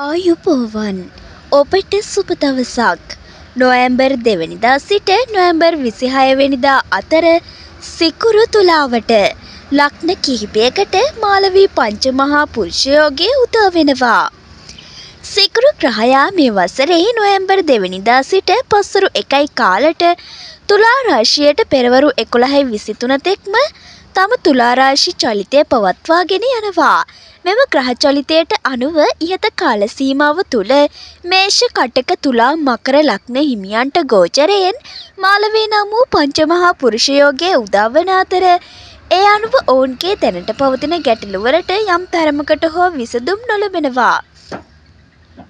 ආයුබෝවන් ඔබට සුබ දවසක්. නොවැම්බර් 2 වෙනිදා සිට නොවැම්බර් 26 වෙනිදා අතර සිකුරු තුලාවට ලග්න කිහිපයකට මාලවී පංචමහා පුරුෂ යෝගය උදා වෙනවා. සිකුරු ග්‍රහයා මේ වසරේ නොවැම්බර් 2 වෙනිදා සිට පස්වරු 1යි කාලට තුලා රාශියට පෙරවරු 11:23 තෙක්ම තම තුලා රාශි චලිතය පවත්වාගෙන යනවා. මෙම ග්‍රහ චලිතයට අනුව ඉහත කාල සීමාව තුළ මේෂ කටක තුලා මකර ලග්න හිමියන්ට ගෝචරයෙන් මාලවී නම් වූ පංචමහා පුරුෂ යෝගය උදා වන අතර ඒ අනුව ඔවුන්ගේ දැනට පවතින ගැටලුවලට යම් තරමකට හෝ විසඳුම් නොලබෙනවා.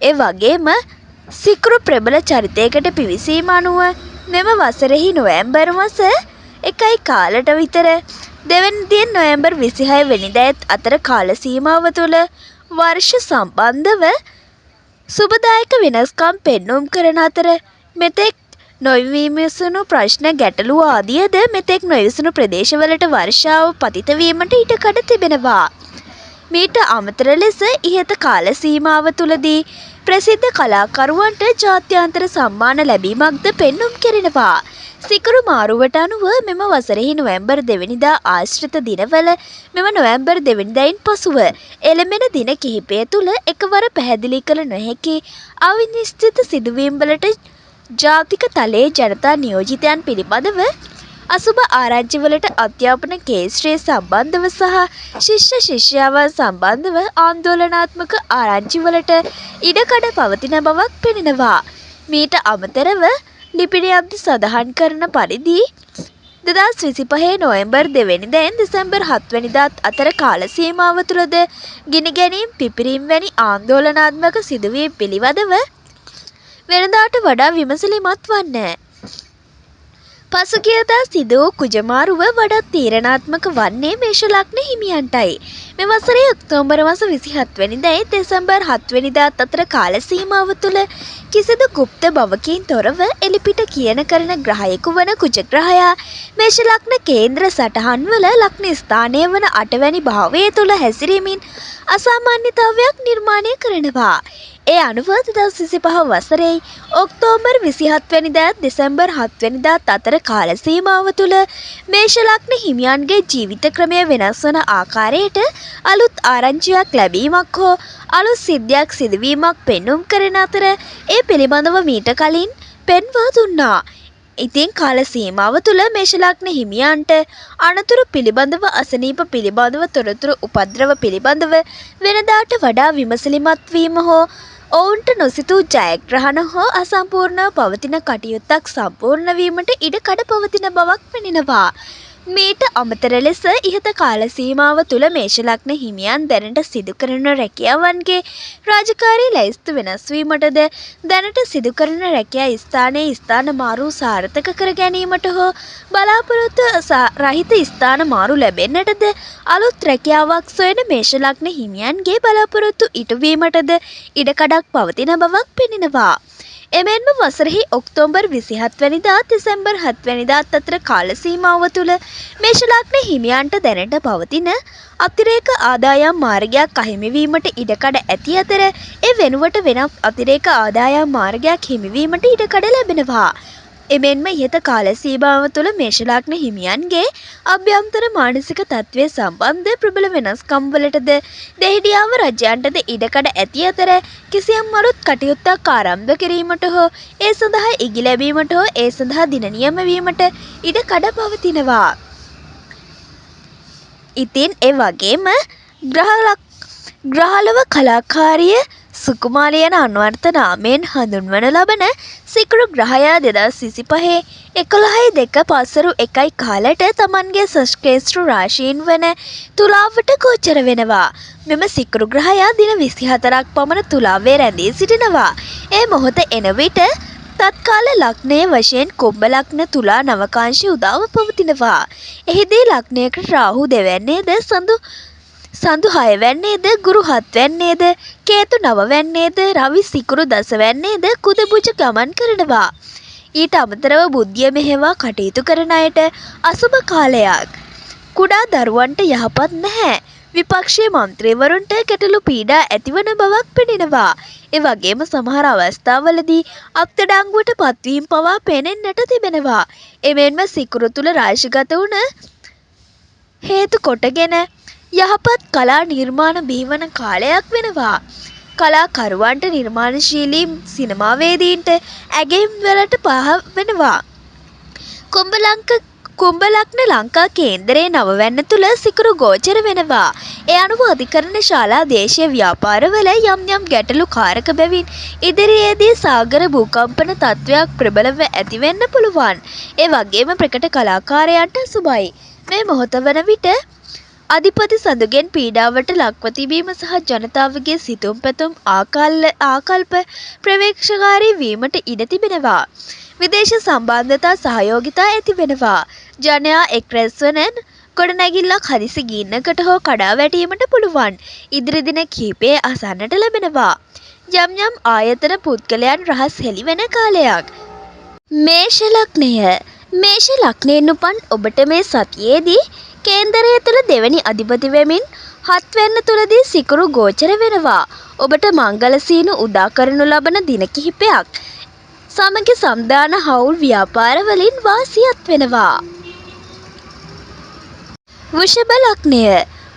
ඒ වගේම සිකුරු ප්‍රබල චරිතයකට පිවිසීම අනුව මෙම වසරෙහි නොවැම්බර් මාස 1යි කාලට විතර දෙවැනි දින නොවැම්බර් 26 වෙනිදා අතර කාල සීමාව තුළ වර්ෂ සම්බන්ධව සුබදායක වෙනස්කම් පෙන්නුම් කරන අතර මෙතෙක් නොවිමසුණු ප්‍රශ්න ගැටලු ආදියද මෙතෙක් නොවිසුණු ප්‍රදේශවලට වර්ෂාව පතිත වීමට ඉඩකඩ තිබෙනවා. මීට අමතර ලෙස ඉහත කාල සීමාව තුළදී ප්‍රසිද්ධ කලාකරුවන්ට ජාත්‍යන්තර සම්මාන ලැබීමක්ද පෙන්නුම් කෙරෙනවා. සිකුරු මාරුවට අනුව මෙම වසරෙහි නොවැම්බර් 2 වෙනිදා ආශ්‍රිත දිනවල මෙම නොවැම්බර් 2 වෙනිදායින් පසුව එළඹෙන දින කිහිපය තුළ එකවර පැහැදිලි කළ නොහැකි අවිනිශ්චිත සිදුවීම්වලට ජාතික තලයේ ජනතා නියෝජිතයන් පිළිබඳව අසුබ ආරංචිවලට අධ්‍යාපන කේන්ද්‍රය සම්බන්ධව සහ ශිෂ්‍ය ශිෂ්‍යාවන් සම්බන්ධව ආందోලනාත්මක ආරංචිවලට ඉඩකඩ පවතින බවක් පෙනෙනවා. මීට අමතරව ලිපිණයක්ද සඳහන් කරන පරිදි 2025 නොවැම්බර් 2 වෙනිදාෙන් දෙසැම්බර් 7 වෙනිදා අතර කාල සීමාව තුළද ගිනිගැනීම් පිපිරීම් වැනි ආందోලනාත්මක සිදුවීම් පිළිබඳව වෙනදාට වඩා විමසිලිමත් වන්නේ. පසුගියදා සිදු වූ කුජමාරුව වඩාත් තීරණාත්මක වන්නේ මේෂ ලග්න හිමියන්ටයි. මේ වසරේ ඔක්තෝබර් මාස 27 වෙනිදායි දෙසැම්බර් 7 වෙනිදා අතර කාල සීමාව තුළ කිසිදු গুপ্ত බවකින් තොරව එලිපිට කියන කරන ග්‍රහයෙකු වන කුජ ග්‍රහයා මේෂ ලග්න කේන්ද්‍ර සටහන් වල ලග්න ස්ථානය වන 8 වැනි භාවයේ තුල හැසිරීමෙන් අසාමාන්‍යතාවයක් නිර්මාණය කරනවා. ඒ අනුව 2025 වසරේ ඔක්තෝබර් 27 වෙනිදා දෙසැම්බර් 7 වෙනිදා අතර කාල සීමාව තුළ මේෂ ලග්න හිමියන්ගේ ජීවිත ක්‍රමය වෙනස් වන ආකාරයට අලුත් ආරංචියක් ලැබීමක් හෝ අලුත් සිද්ධියක් සිදුවීමක් පෙන්නුම් කරන අතර ඒ පිළිබඳව මීට කලින් පෙන්වා දුන්නා. ඉතින් කාල සීමාව තුළ මේෂ ලග්න හිමියන්ට අනතුරු පිළිබඳව අසනීප පිළිබඳව තොරතුරු උපද්‍රව පිළිබඳව වෙනදාට වඩා විමසිලිමත් වීම හෝ ඔවුන්ට නොසිතූ ජයග්‍රහණ හෝ අසම්පූර්ණව පවතින කටයුත්තක් සම්පූර්ණ වීමට ඉඩ කඩ පවතින බවක් පෙනෙනවා. මීට අමතර ලෙස ඉහත කාල සීමාව තුළ මේෂ ලග්න හිමියන් දැනට සිදු කරන රැකියාවන්ගේ රාජකාරී ලැයිස්තු වෙනස් වීමටද දැනට සිදු කරන රැකියා ස්ථානයේ ස්ථාන මාරු සාර්ථක කර ගැනීමට හෝ බලාපොරොත්තු රහිත ස්ථාන මාරු ලැබෙන්නටද අලුත් රැකියාවක් සොයන මේෂ ලග්න හිමියන්ගේ බලාපොරොත්තු ඉටුවීමටද ඉඩකඩක් පවතින බවක් පෙනෙනවා. එමෙන්ම වසරෙහි ඔක්තෝබර් 27 වෙනිදා දෙසැම්බර් 7 වෙනිදා අතර කාල සීමාව තුළ මේෂ ලග්න හිමියන්ට දැනට පවතින අතිරේක ආදායම් මාර්ගයක් අහිමි වීමට ඉඩකඩ ඇති අතර ඒ වෙනුවට වෙනත් අතිරේක ආදායම් මාර්ගයක් හිමිවීමට ඉඩකඩ ලැබෙනවා. එමෙන්ම ඉහත කාල සීමාව තුළ මේෂ ලග්න හිමියන්ගේ අභ්‍යන්තර මානසික තත්ත්වය සම්බන්ධ ප්‍රබල වෙනස්කම් වලටද දෙහිඩියාව රජයන්ටද ඉඩකඩ ඇති අතර කිසියම් අලුත් කටයුත්තක් ආරම්භ කිරීමට හෝ ඒ සඳහා ඉගි ලැබීමට හෝ ඒ සඳහා දින නියම වීමට ඉඩකඩ පවතිනවා. ඉතින් ඒ වගේම ග්‍රහලව කලාකාරිය සුකුමාරි යන අන්වර්ථ නාමයෙන් හඳුන්වනු ලබන සිකුරු ග්‍රහයා 2025 11:02 පස්වරු 1යි කාලට තමන්ගේ ශේෂ්ඨ රාශීන් වන තුලාවට ගෝචර වෙනවා. මෙම සිකුරු ග්‍රහයා දින 24ක් පමණ තුලාවේ රැඳී සිටිනවා. ඒ මොහොත එන විට තත්කාල ලග්නයේ වශයෙන් කුම්භ ලග්න තුලා නවකාංශය උදාව පවතිනවා. එහිදී ලග්නයකට රාහු දෙවැන්නේද සඳු 6 වැන්නේද ගුරු 7 වැන්නේද කේතු 9 වැන්නේද රවි සිකුරු 10 වැන්නේද කුද බුජ ගමන් කරනවා. ඊට අමතරව බුද්ධිය මෙහෙවා කටයුතු කරන අයට අසුබ කාලයක්. කුඩා දරුවන්ට යහපත් නැහැ. විපක්ෂයේ මන්ත්‍රීවරුන්ට ගැටලු පීඩා ඇතිවන බවක් පෙනෙනවා. ඒ වගේම සමහර අවස්ථාවලදී අත්අඩංගුවට පත්වීම පවා පෙනෙන්නට තිබෙනවා. එමෙන්ම සිකුරු තුළ රාශිගත වුණ හේතු කොටගෙන යහපත් කලා නිර්මාණ බිහිවන කාලයක් වෙනවා. කලාකරුවන්ට නිර්මාණශීලී සිනමාවේදීන්ට ඇගයීම් වලට පහ වෙනවා. කුම්භලග්න ලංකා කේන්දරයේ නවවැන්න තුළ සිකුරු ගෝචර වෙනවා. ඒ අනුව අධිකරණ ශාලා දේශීය ව්‍යාපාරවල යම් යම් ගැටලු කාරක බැවින් ඉදිරියේදී සාගර භූකම්පන තත්ත්වයක් ප්‍රබලව ඇති වෙන්න පුළුවන්. ඒ වගේම ප්‍රකට කලාකාරයන්ට සුබයි. මේ මොහොත වන විට අධිපති සඳුගෙන් පීඩාවට ලක්ව තිබීම සහ ජනතාවගේ සිතුම් පැතුම් ආකල්ප ප්‍රවේක්ෂකාරී වීමට ඉඩ තිබෙනවා. විදේශ සම්බන්ධතා සහයෝගිතා ඇති වෙනවා. ජනයා එක් රැස්වන ගොඩනැගිල්ලක් හදිසි ගින්නකට හෝ කඩා වැටීමට පුළුවන්. ඉදිරි දින කිහිපයේ අසන්නට ලැබෙනවා. යම් යම් ආයතන පුද්ගලයන් රහස් හෙළිවෙන කාලයක්. මේෂ ලග්නය. මේෂ ලග්නයෙන් උපන් ඔබට මේ සතියේදී කේන්දරය තුළ දෙවැනි අධිපති වෙමින් 7 වෙනි තුලදී සිකුරු ගෝචර වෙනවා. ඔබට මංගල සීනු උදා කරනු ලබන දින කිහිපයක්. සමග සම්දාන හවුල් ව්‍යාපාර වලින් වාසියක් වෙනවා. වෘෂභ ලග්නය.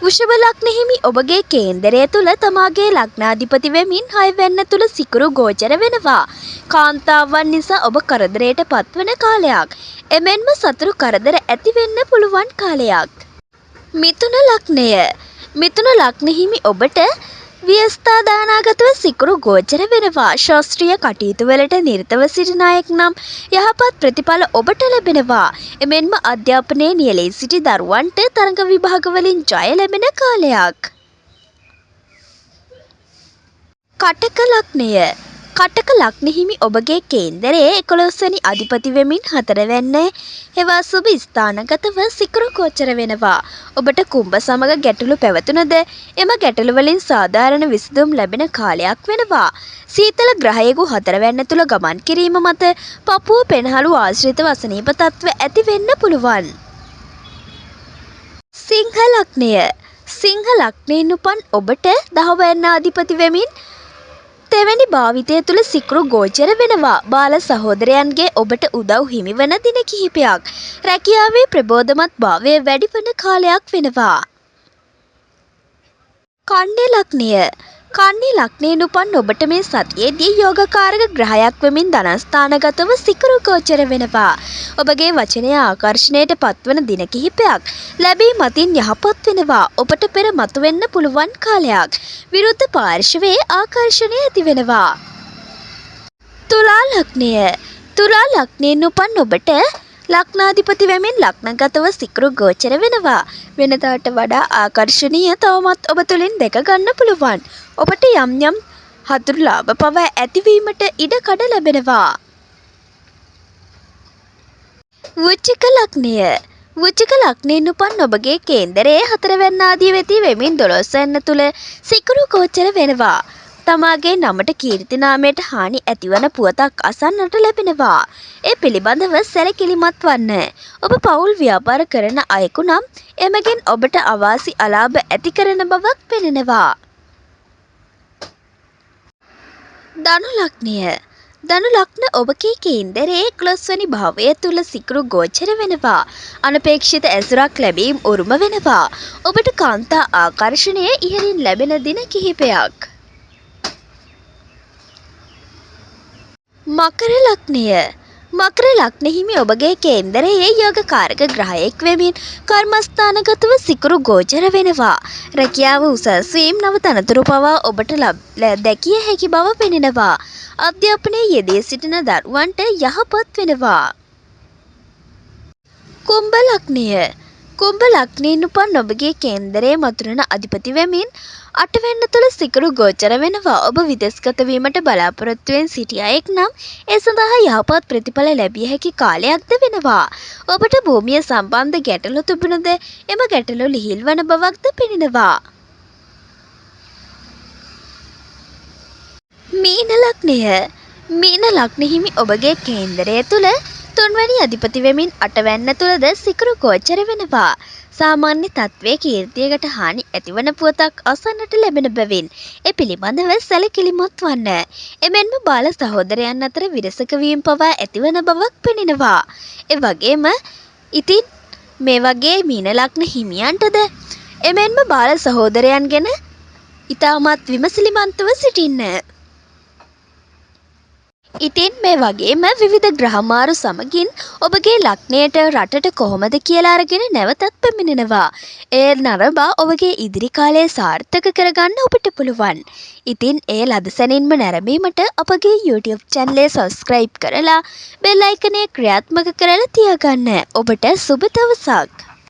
වෘෂභ ලග්න හිමි ඔබගේ කේන්දරය තුල තමාගේ ලග්නාධිපති වෙමින් 6 වෙනි තුල සිකුරු ගෝචර වෙනවා. කාන්තාවන් නිසා ඔබ කරදරයට පත්වන කාලයක්. එමෙන්ම සතුරු කරදර ඇති වෙන්න පුළුවන් කාලයක්. මිථුන ලග්නය. මිථුන ලග්න හිමි ඔබට ව්‍යස්ථාදානාගතව සිකුරු ගෝචර වෙනවා. ශාස්ත්‍රීය කටයුතු වලට නිරතව සිටින අයෙක් නම් යහපත් ප්‍රතිඵල ඔබට ලැබෙනවා. එමෙන්ම අධ්‍යාපනයේ නියැලී සිටි දරුවන්ට තරඟ විභාග වලින් ජය ලැබෙන කාලයක්. කටක ලග්නය. කටක ලග්න හිමි ඔබගේ කේන්දරයේ 11 වෙනි අධිපති වෙමින් 4 වෙනි හෙවා සුබ ස්ථානගතව සිකුරු ගෝචර වෙනවා. ඔබට කුම්භ සමග ගැටලු පැවතුනද එම ගැටලු වලින් සාධාරණ විසඳුම් ලැබෙන කාලයක් වෙනවා. සීතල ග්‍රහයෙකු 4 වෙනි තුල ගමන් කිරීම මත පපුව පෙනහළු ආශ්‍රිත අසනීප තත්ත්ව ඇති වෙන්න පුළුවන්. සිංහ ලග්නය. සිංහ ලග්නයෙන් උපන් ඔබට 10 වෙනි අධිපති වෙමින් තෙවැනි භාවිතය තුළ සිකුරු ගෝචර වෙනවා. බාල සහෝදරයන්ගේ ඔබට උදව් හිමිවන දින කිහිපයක්. රැකියාවේ ප්‍රබෝධමත් භාවය වැඩි වන කාලයක් වෙනවා. කන්‍යා ලග්නය. කන්‍යා ලග්නයෙන් උපන් ඔබට මේ සතියේදී යෝගකාරක ග්‍රහයක් වෙමින් ධනස්ථානගතව සිකුරු ගෝචර වෙනවා. ඔබගේ වචනය ආකර්ෂණයට පත්වන දින කිහිපයක්. ලැබීම් අතින් යහපත් වෙනවා. ඔබට පෙර මතුවෙන්න පුළුවන් කාලයක්. විරුද්ධ පාර්ශවයේ ආකර්ෂණය ඇති වෙනවා. තුලා ලග්නය. තුලා ලග්නයෙන් උපන් ඔබට ලග්නාධිපති වෙමින් ලග්නගතව සිකුරු ගෝචර වෙනවා. වෙනදාට වඩා ආකර්ෂණීය තවමත් ඔබ තුළින් දැක ගන්න පුළුවන්. ඔබට යම් යම් හතුරු ලාභ පවා ඇතිවීමට ඉඩ කඩ ලැබෙනවා. වෘශ්චික ලග්නය. වෘශ්චික ලග්නයෙන් උපන් ඔබගේ කේන්දරයේ 4 වෙනි අධිපති වෙමින් 12 වෙනි තුල සිකුරු ගෝචර වෙනවා. තමාගේ නමට කීර්ති නාමයට හානි ඇතිවන පුවතක් අසන්නට ලැබෙනවා. ඒ පිළිබඳව සැලකිලිමත් වන්න. ඔබ පවුල් ව්‍යාපාර කරන අයෙකු නම් එමගින් ඔබට අවාසි අලාභ ඇති කරන බවක් පෙනෙනවා. ධනු ලග්නය. ධනු ලග්න ඔබගේ කේන්දරයේ 11 වෙනි භාවය තුල සිකුරු ගෝචර වෙනවා. අනපේක්ෂිත ඇසුරක් ලැබීම උරුම වෙනවා. ඔබට කාන්තා ආකර්ෂණය ඉහළින් ලැබෙන දින කිහිපයක්. මකර ලග්නය. මකර ලග්න හිමි ඔබගේ කේන්දරයේ යෝගකාරක ග්‍රහයෙක් වෙමින් කර්මස්ථානගතව සිකුරු ගෝචර වෙනවා. රැකියාව උසස් වීම නව තනතුරු පවා ඔබට දැකිය හැකි බව පෙනෙනවා. අධ්‍යාපනයේ යෙදී සිටින දරුවන්ට යහපත් වෙනවා. කුම්භ ලග්නය. කුම්භ ලග්නයෙන් උපන් ඔබගේ කේන්දරයේ මතුරන අධිපති වෙමින් 8 වෙනි තුල සිකුරු ගෝචර වෙනවා. ඔබ විදේශගත වීමට බලාපොරොත්තුවෙන් සිටි අයෙක් නම් ඒ සඳහා යහපත් ප්‍රතිඵල ලැබිය හැකි කාලයක්ද වෙනවා. ඔබට භූමිය සම්බන්ධ ගැටලු තිබුණද එම ගැටලු ලිහිල් වන බවක්ද පෙනෙනවා. මීන ලග්නය. මීන ලග්න හිමි ඔබගේ කේන්දරය තුල තුන්වැනි අධිපති වෙමින් අටවැන්න තුළද සිකුරු ගෝචර වෙනවා. සාමාන්‍ය තත්ත්වයේ කීර්තියකට හානි ඇතිවන පුවතක් අසන්නට ලැබෙන බැවින් ඒ පිළිබඳව සැලකිලිමත් වන්න. එමෙන්ම බාල සහෝදරයන් අතර විරසක වීම පවා ඇතිවන බවක් පෙනෙනවා. ඒ වගේම ඉතින් මේ වගේ මීන ලග්න හිමියන්ටද එමෙන්ම බාල සහෝදරයන් ගැන ඉතාමත් විමසිලිමත්ව සිටින්න. ඉතින් මේ වගේම විවිධ ග්‍රහමාරු සමගින් ඔබගේ ලග්නයට රටට කොහොමද කියලා අරගෙන නැවතත් පැමිණෙනවා. ඒ නරඹා ඔබගේ ඉදිරි කාලය සාර්ථක කරගන්න ඔබට පුළුවන්. ඉතින් ඒ ලදසැනින්ම නැරඹීමට අපගේ YouTube channel එක subscribe කරලා bell icon එක ක්‍රියාත්මක කරලා තියාගන්න. ඔබට සුබ දවසක්.